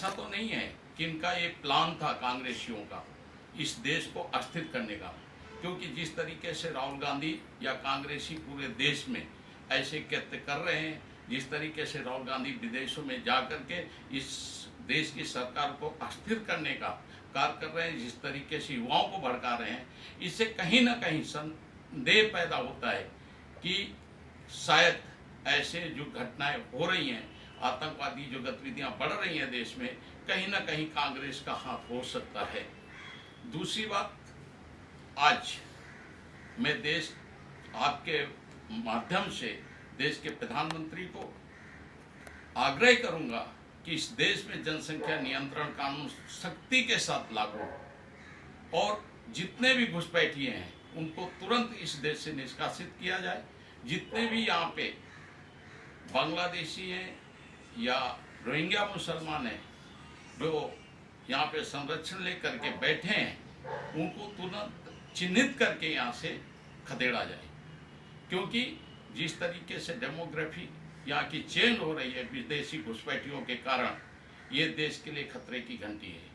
ऐसा तो नहीं है कि इनका ये प्लान था कांग्रेसियों का इस देश को अस्थिर करने का, क्योंकि जिस तरीके से राहुल गांधी या कांग्रेसी पूरे देश में ऐसे कृत्य कर रहे हैं, जिस तरीके से राहुल गांधी विदेशों में जा करके इस देश की सरकार को अस्थिर करने का कार्य कर रहे हैं, जिस तरीके से युवाओं को भड़का रहे हैं, इससे कहीं ना कहीं संदेह पैदा होता है कि शायद ऐसे जो घटनाएं हो रही हैं, आतंकवादी जो गतिविधियां बढ़ रही हैं देश में, कहीं ना कहीं कांग्रेस का हाथ हो सकता है। दूसरी बात, आज मैं देश आपके माध्यम से देश के प्रधानमंत्री को आग्रह करूंगा कि इस देश में जनसंख्या नियंत्रण कानून सख्ती के साथ लागू हो और जितने भी घुसपैठिए हैं उनको तुरंत इस देश से निष्कासित किया जाए। जितने भी यहाँ पे बांग्लादेशी हैं या रोहिंग्या मुसलमान हैं जो यहाँ पे संरक्षण लेकर के बैठे हैं, उनको तुरंत चिन्हित करके यहाँ से खदेड़ा जाए, क्योंकि जिस तरीके से डेमोग्राफी यहाँ की चेंज हो रही है विदेशी घुसपैठियों के कारण, ये देश के लिए खतरे की घंटी है।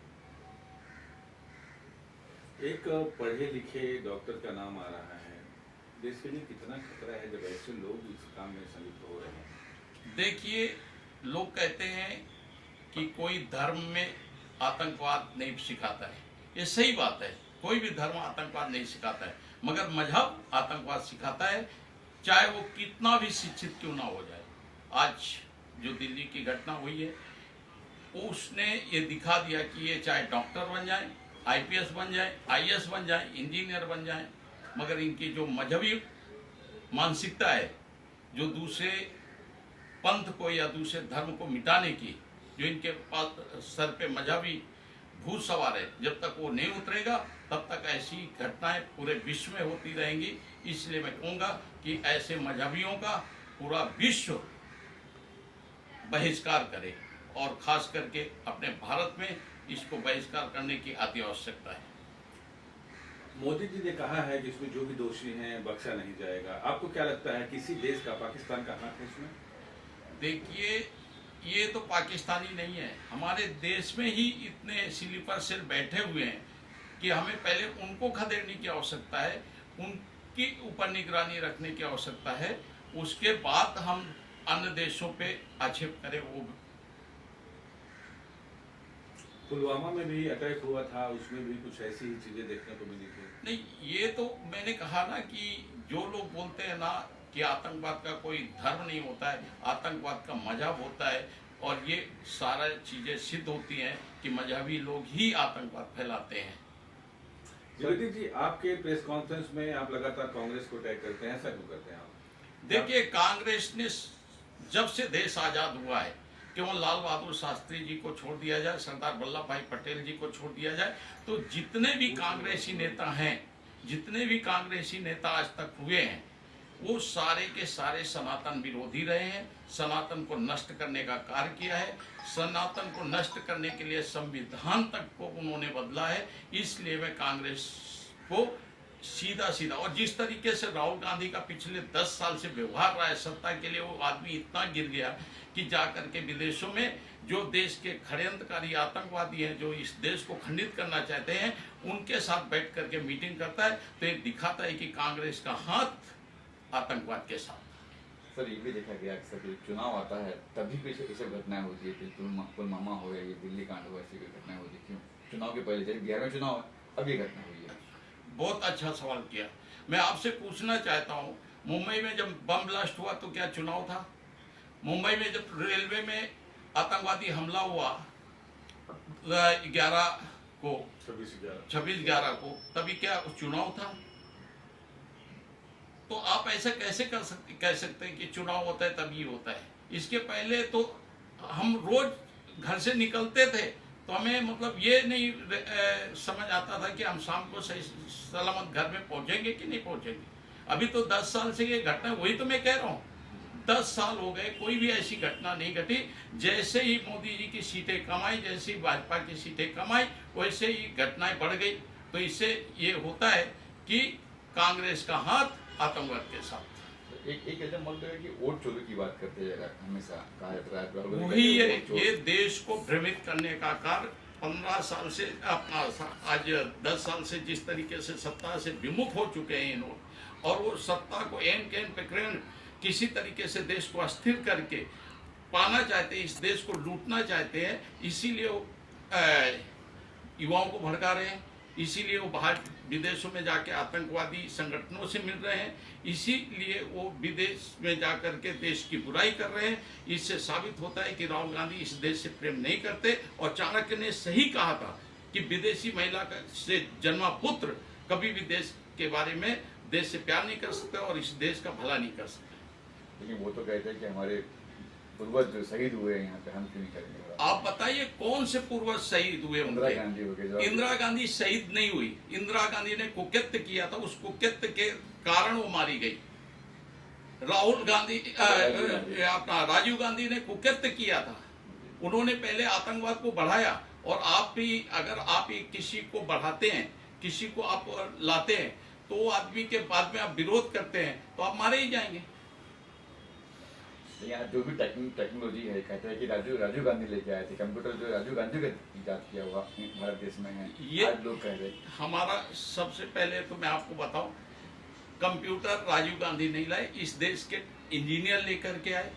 एक पढ़े लिखे डॉक्टर का नाम आ रहा है, देश के लिए कितना खतरा है जब ऐसे लोग इस काम में संलिप्त हो रहे हैं? देखिए, लोग कहते हैं कि कोई धर्म में आतंकवाद नहीं सिखाता है, ये सही बात है, कोई भी धर्म आतंकवाद नहीं सिखाता है, मगर मजहब आतंकवाद सिखाता है, चाहे वो कितना भी शिक्षित क्यों ना हो जाए। आज जो दिल्ली की घटना हुई है, उसने ये दिखा दिया कि ये चाहे डॉक्टर बन जाए, आईपीएस बन जाए, आईएएस बन जाए, इंजीनियर बन जाए, मगर इनकी जो मजहबी मानसिकता है, जो दूसरे पंथ को या दूसरे धर्म को मिटाने की जो इनके पास सर पे मजहबी भूत सवार है, जब तक वो नहीं उतरेगा तब तक ऐसी घटनाएं पूरे विश्व में होती रहेंगी। इसलिए मैं कहूँगा कि ऐसे मजहबियों का पूरा विश्व बहिष्कार करे और खास करके अपने भारत में इसको बहिष्कार करने की अति आवश्यकता है। मोदी जी ने कहा है कि इसमें जो भी दोषी हैं बख्शा नहीं जाएगा। आपको क्या लगता है किसी देश का, पाकिस्तान का हाथ है इसमें? देखिए, ये तो पाकिस्तानी नहीं है, हमारे देश में ही इतने स्लीपर सेल बैठे हुए हैं कि हमें पहले उनको खदेड़ने की आवश्यकता है, उनकी ऊपर निगरानी रखने की आवश्यकता है, उसके बाद हम अन्य देशों पे आक्षेप करें। वो पुलवामा में भी अटैक हुआ था, उसमें भी कुछ ऐसी ही चीजें देखने को मिली थी। नहीं, ये तो मैंने कहा ना कि जो लोग बोलते हैं ना कि आतंकवाद का कोई धर्म नहीं होता है, आतंकवाद का मजहब होता है, और ये सारा चीजें सिद्ध होती हैं कि मजहबी लोग ही आतंकवाद फैलाते हैं। ज्योति जी, आपके प्रेस कॉन्फ्रेंस में आप लगातार कांग्रेस को अटैक करते हैं, ऐसा क्यों करते हैं आप? देखिए, कांग्रेस ने जब से देश आजाद हुआ है, केवल लाल बहादुर शास्त्री जी को छोड़ दिया जाए, सरदार वल्लभ भाई पटेल जी को छोड़ दिया जाए, तो जितने भी कांग्रेसी नेता हैं, जितने भी कांग्रेसी नेता आज तक हुए हैं, वो सारे के सारे सनातन विरोधी रहे हैं, सनातन को नष्ट करने का कार्य किया है, सनातन को नष्ट करने के लिए संविधान तक को उन्होंने बदला है। इसलिए मैं कांग्रेस को सीधा सीधा, और जिस तरीके से राहुल गांधी का पिछले 10 साल से व्यवहार रहा है सत्ता के लिए, वो आदमी इतना गिर गया कि जाकर के विदेशों में जो देश के षड्यंत्रकारी आतंकवादी हैं, जो इस देश को खंडित करना चाहते हैं, उनके साथ बैठ करके मीटिंग करता है। तो ये दिखाता है कि कांग्रेस का हाथ आतंकवाद के साथ। सर, ये भी देखा गया अक्सर जब चुनाव आता है तभी कोई ये सब घटनाएं होती है, पुलवामा हो गया, ये दिल्ली कांड हुआ, ऐसी कोई घटनाएं होती क्यों? चुनाव के पहले, जब 11वें चुनाव है, अब ये घटना हुई है। बहुत अच्छा सवाल किया। मैं आपसे पूछना चाहता हूँ, मुंबई में जब बम ब्लास्ट हुआ तो क्या चुनाव था? मुंबई में जब रेलवे में आतंकवादी हमला हुआ 26/11 को, तभी क्या चुनाव था? तो आप ऐसा कैसे कह सकते हैं कि चुनाव होता है तभी होता है? इसके पहले तो हम रोज घर से निकलते थे तो हमें मतलब ये नहीं समझ आता था कि हम शाम को सही सलामत घर में पहुंचेंगे कि नहीं पहुंचेंगे। अभी तो 10 साल से ये घटना, वही तो मैं कह रहा हूँ, 10 साल हो गए, कोई भी ऐसी घटना नहीं घटी। जैसे ही मोदी जी की सीटें कम आई, जैसे ही भाजपा की सीटें कम आई, वैसे ही घटनाएं बढ़ गई। तो इससे ये होता है कि कांग्रेस का हाथ आतंकवाद के साथ। एक ऐसा मुद्दा है कि वोट चोरी की बात करते हैं हमेशा कहा जाता है। राहुल गांधी वही कहते हैं है, वोट चोरी। ये देश को भ्रमित करने का कार्य 15 साल से अपना आज 10 साल से जिस तरीके से सत्ता से विमुख हो चुके हैं इन लोग, और वो सत्ता को एन कैन पकड़ किसी तरीके से देश को अस्थिर करके पाना चाहते हैं, इस देश को लूटना चाहते हैं। इसीलिए वो युवाओं को भड़का रहे हैं, इसीलिए वो बाहर विदेशों में जाके आतंकवादी संगठनों से मिल रहे हैं, इसीलिए वो विदेश में जाकर के देश की बुराई कर रहे हैं। इससे साबित होता है कि राहुल गांधी इस देश से प्रेम नहीं करते। और चाणक्य ने सही कहा था कि विदेशी महिला से जन्मा पुत्र कभी भी देश के बारे में, देश से प्यार नहीं कर सकते और इस देश का भला नहीं कर सकते। लेकिन वो तो कहते हैं कि हमारे पूर्वज जो शहीद हुए हैं यहाँ पे, हम क्यों नहीं करेंगे? आप बताइए कौन से पूर्वज शहीद हुए इंदिरा उनके? गांधी हो गए। इंदिरा गांधी शहीद नहीं हुई। इंदिरा गांधी ने कुकृत्य किया था, उस कुकृत्य के कारण वो मारी गई। राहुल गांधी अपना राजीव गांधी ने कुकृत्य किया था, उन्होंने पहले आतंकवाद को बढ़ाया। और आप भी अगर आप ही किसी को बढ़ाते हैं, किसी को आप लाते हैं, तो वो आदमी के बाद में आप विरोध करते हैं तो आप मारे ही जाएंगे। यहाँ जो भी टेक्नोलॉजी है, कहते हैं कि राजीव गांधी लेके आए थे कंप्यूटर, जो राजीव गांधी का इजाद किया हुआ भारत देश में है, ये आज लोग कह रहे हैं। हमारा सबसे पहले तो मैं आपको बताऊं, कंप्यूटर राजीव गांधी नहीं लाए, इस देश के इंजीनियर लेकर के आए।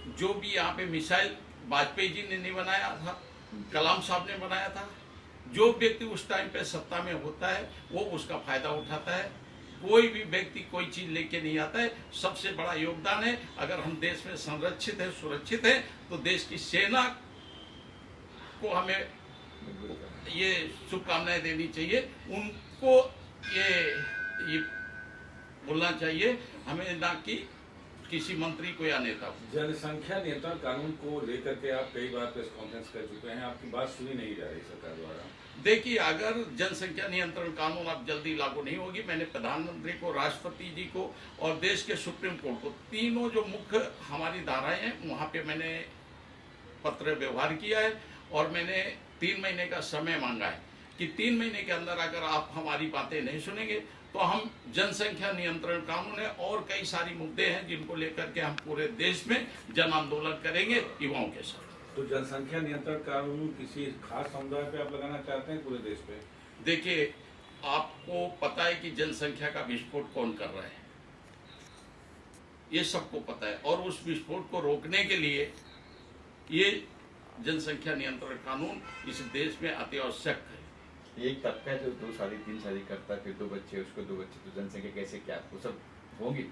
जो भी यहाँ पे मिसाइल वाजपेयी जी ने नहीं बनाया था, कलाम साहब ने बनाया था। जो व्यक्ति उस टाइम पे सत्ता में होता है वो उसका फायदा उठाता है। कोई भी व्यक्ति कोई चीज लेके नहीं आता है। सबसे बड़ा योगदान है, अगर हम देश में संरक्षित है, सुरक्षित है, तो देश की सेना को हमें ये शुभकामनाएं देनी चाहिए। उनको ये बोलना चाहिए, हमें ना कि किसी मंत्री को या नेता को। जनसंख्या नियंत्रण कानून को लेकर के आप कई बार प्रेस कॉन्फ्रेंस कर चुके हैं, आपकी बात सुनी नहीं जा रही सरकार द्वारा। देखिए, अगर जनसंख्या नियंत्रण कानून अब जल्दी लागू नहीं होगी, मैंने प्रधानमंत्री को, राष्ट्रपति जी को और देश के सुप्रीम कोर्ट को, तीनों जो मुख्य हमारी धाराएं हैं, वहां पे मैंने पत्र व्यवहार किया है। और मैंने 3 महीने का समय मांगा है कि 3 महीने के अंदर अगर आप हमारी बातें नहीं सुनेंगे तो हम जनसंख्या नियंत्रण कानून है और कई सारी मुद्दे हैं जिनको लेकर के हम पूरे देश में जन आंदोलन करेंगे युवाओं के साथ। तो जनसंख्या नियंत्रण कानून किसी खास समुदाय पे आप लगाना चाहते हैं, पूरे देश पे? देखिए, आपको पता है कि जनसंख्या का विस्फोट कौन कर रहा है, ये सबको पता है। और उस विस्फोट को रोकने के लिए ये जनसंख्या नियंत्रण कानून इस देश में अति आवश्यक है। एक तबका है जो 2 शादी 3 शादी करता है, फिर 2 बच्चे, उसको 2 बच्चे, तो जनसंख्या कैसे, क्या वो सब होंगी?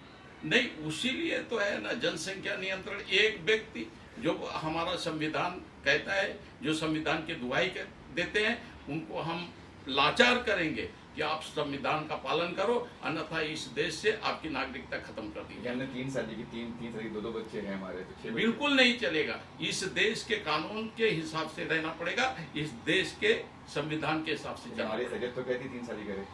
नहीं, उसीलिए तो है ना जनसंख्या नियंत्रण। एक व्यक्ति, जो हमारा संविधान कहता है, जो संविधान की दुहाई देते हैं, उनको हम लाचार करेंगे कि आप संविधान का पालन करो, अन्यथा इस देश से आपकी नागरिकता खत्म कर दी जाए। हमने 3 शादी की 3 शादी 2 बच्चे हैं हमारे, तो 6 बिल्कुल नहीं चलेगा। इस देश के कानून के हिसाब से रहना पड़ेगा, इस देश के संविधान के हिसाब से चलना हमारी पड़ेगा। शरीयत तो कहती है 3 शादी करे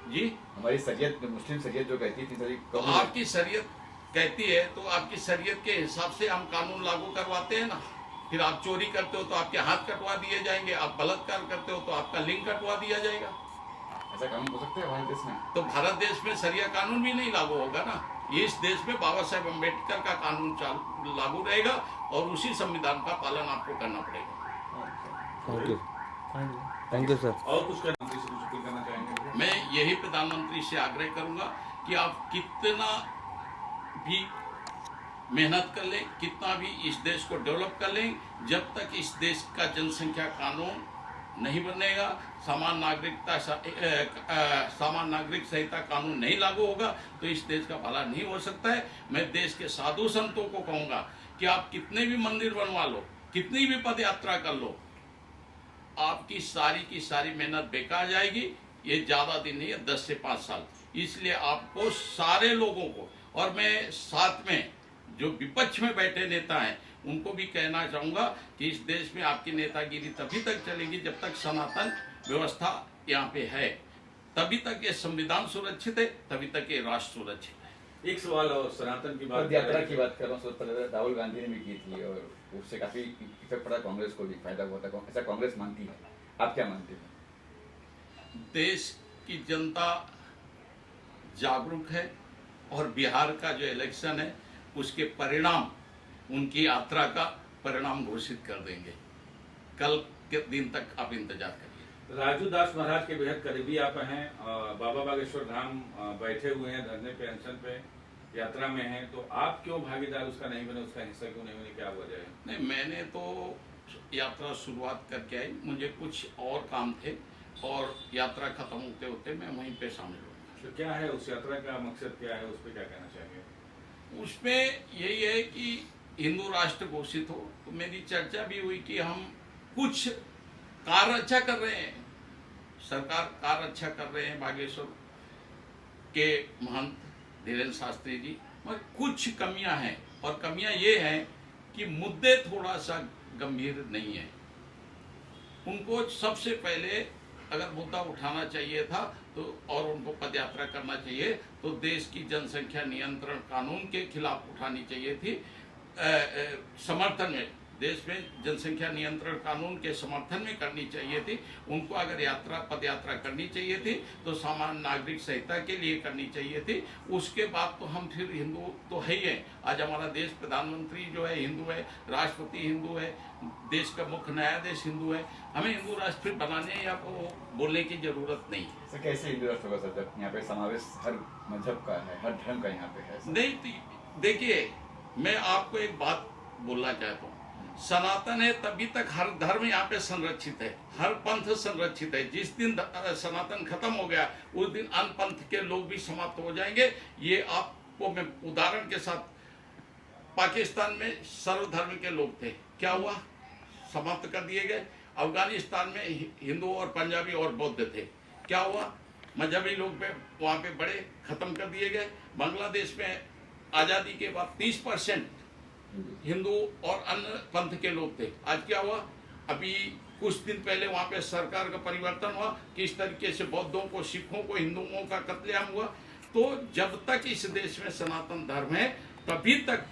जी, हमारी शरीयत, मुस्लिम शरीयत जो कहती है 3 शादी तो कबूल। आपकी शरीयत कहती है, तो आपकी शरीयत के हिसाब से हम कानून लागू करवाते हैं ना। फिर आप चोरी करते हो तो आपके हाथ कटवा दिए जाएंगे, आप बलात्कार करते हो तो आपका लिंग कटवा दिया जाएगा। ऐसा कानून हो सकता है हमारे देश में? तो भारत देश में शरिया कानून भी नहीं लागू होगा ना। इस देश में बाबा साहेब अम्बेडकर का कानून लागू रहेगा और उसी संविधान का पालन आपको करना पड़ेगा। Thank you sir. और कुछ करना चाहेंगे? मैं यही प्रधानमंत्री से आग्रह करूंगा कि आप कितना भी मेहनत कर लें, कितना भी इस देश को डेवलप कर लें, जब तक इस देश का जनसंख्या कानून नहीं बनेगा, समान नागरिक संहिता कानून नहीं लागू होगा, तो इस देश का भला नहीं हो सकता है। मैं देश के साधु संतों को कहूंगा कि आप कितने भी मंदिर बनवा लो, कितनी भी पद यात्रा कर लो, आपकी सारी की सारी मेहनत बेकार जाएगी। ये ज्यादा दिन नहीं है, 10 से 5 साल। इसलिए आपको सारे लोगों को, और मैं साथ में जो विपक्ष में बैठे नेता हैं उनको भी कहना चाहूंगा कि इस देश में आपकी नेतागिरी तभी तक चलेगी जब तक सनातन व्यवस्था यहाँ पे है, तभी तक ये संविधान सुरक्षित है, तभी तक ये राष्ट्र सुरक्षित है। एक सवाल और सनातन की बात पद यात्रा की बात कर रहा हूँ, पहले राहुल गांधी ने भी की थी और उससे काफी इफेक्ट पड़ा, कांग्रेस को भी फायदा हुआ था, ऐसा कांग्रेस मानती है। आप क्या मानते हैं? देश की जनता जागरूक है, और बिहार का जो इलेक्शन है उसके परिणाम, उनकी यात्रा का परिणाम घोषित कर देंगे। कल के दिन तक आप इंतजार करिए। राजू दास महाराज के बेहद करीबी आप हैं, बाबा बागेश्वर धाम बैठे हुए हैं धरने पे, अनशन पे, यात्रा में हैं, तो आप क्यों भागीदार उसका नहीं बने, उसका हिस्सा क्यों नहीं बने, क्या वजह है? नहीं, मैंने तो यात्रा शुरुआत करके आई, मुझे कुछ और काम थे और यात्रा खत्म होते होते मैं वहीं पे शामिल हूँ। तो क्या है उस यात्रा का मकसद, क्या है, उस पर क्या कहना चाहेंगे? उसमें यही है कि हिंदू राष्ट्र घोषित हो। तो मेरी चर्चा भी हुई कि हम कुछ कार्य अच्छा कर रहे हैं, सरकार कार्य अच्छा कर रहे हैं बागेश्वर के महंत धीरेन्द्र शास्त्री जी, मगर कुछ कमियां हैं, और कमियां ये हैं कि मुद्दे थोड़ा सा गंभीर नहीं है। उनको सबसे पहले अगर मुद्दा उठाना चाहिए था तो, और उनको पदयात्रा करना चाहिए तो देश की जनसंख्या नियंत्रण कानून के खिलाफ उठानी चाहिए थी, समर्थन में, देश में जनसंख्या नियंत्रण कानून के समर्थन में करनी चाहिए थी। उनको अगर पदयात्रा करनी चाहिए थी तो सामान्य नागरिक संहिता के लिए करनी चाहिए थी। उसके बाद तो हम फिर हिंदू तो है ही है। आज हमारा देश, प्रधानमंत्री जो है हिंदू है, राष्ट्रपति हिंदू है, देश का मुख्य न्यायाधीश हिंदू है। हमें हिंदू राष्ट्र फिर बनाने या बोलने की जरूरत नहीं है। सर कैसे हिंदू राष्ट्र होगा सर, जब यहाँ पे समावेश हर मजहब का है, हर धर्म का यहाँ पे है सर? नहीं, तो देखिए, मैं आपको एक बात बोलना चाहता हूँ, सनातन है तभी तक हर धर्म यहाँ पे संरक्षित है, हर पंथ संरक्षित है। जिस दिन सनातन खत्म हो गया उस दिन अन्य पंथ के लोग भी समाप्त हो जाएंगे। ये आपको मैं उदाहरण के साथ, पाकिस्तान में सर्वधर्म के लोग थे, क्या हुआ? समाप्त कर दिए गए। अफगानिस्तान में हिंदू और पंजाबी और बौद्ध थे, क्या हुआ? मजहबी लोग वहाँ पे बड़े, खत्म कर दिए गए। बांग्लादेश में आज़ादी के बाद 30% हिंदू और अन्य पंथ के लोग थे, आज क्या हुआ? अभी कुछ दिन पहले वहाँ पे सरकार का परिवर्तन हुआ, किस तरीके से बौद्धों को, सिखों को, हिंदुओं का कत्लेआम हुआ। तो जब तक इस देश में सनातन धर्म है तभी तक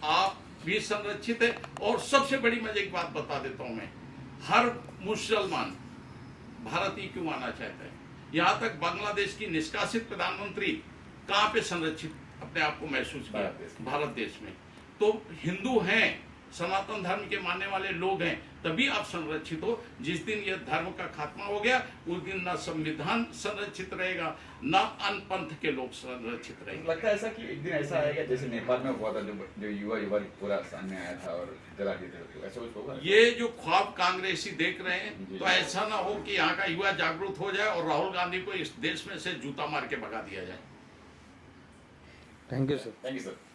आप भी संरक्षित है। और सबसे बड़ी मैं एक बात बता देता हूँ, मैं, हर मुसलमान भारत ही क्यों आना चाहता है? यहाँ तक बांग्लादेश की निष्कासित प्रधानमंत्री कहाँ पे संरक्षित अपने आप को महसूस किया? भारत देश में। तो हिंदू हैं, सनातन धर्म के मानने वाले लोग हैं, तभी आप संरक्षित हो। जिस दिन यह धर्म का खात्मा हो गया उस दिन ना संविधान संरक्षित रहेगा, ना अन्य पंथ के लोग संरक्षित रहेंगे। लगता है ऐसा कि एक दिन ऐसा आएगा जैसे नेपाल में हुआ था, जो युवा पूरा सामने आया था और जला दिए थे, तो ऐसा कुछ होगा? ये जो ख्वाब कांग्रेसी देख रहे हैं, तो ऐसा ना हो कि यहाँ का युवा जागरूक हो जाए और राहुल गांधी को इस देश में से जूता मार के भगा दिया जाए। Thank you sir. Thank you sir.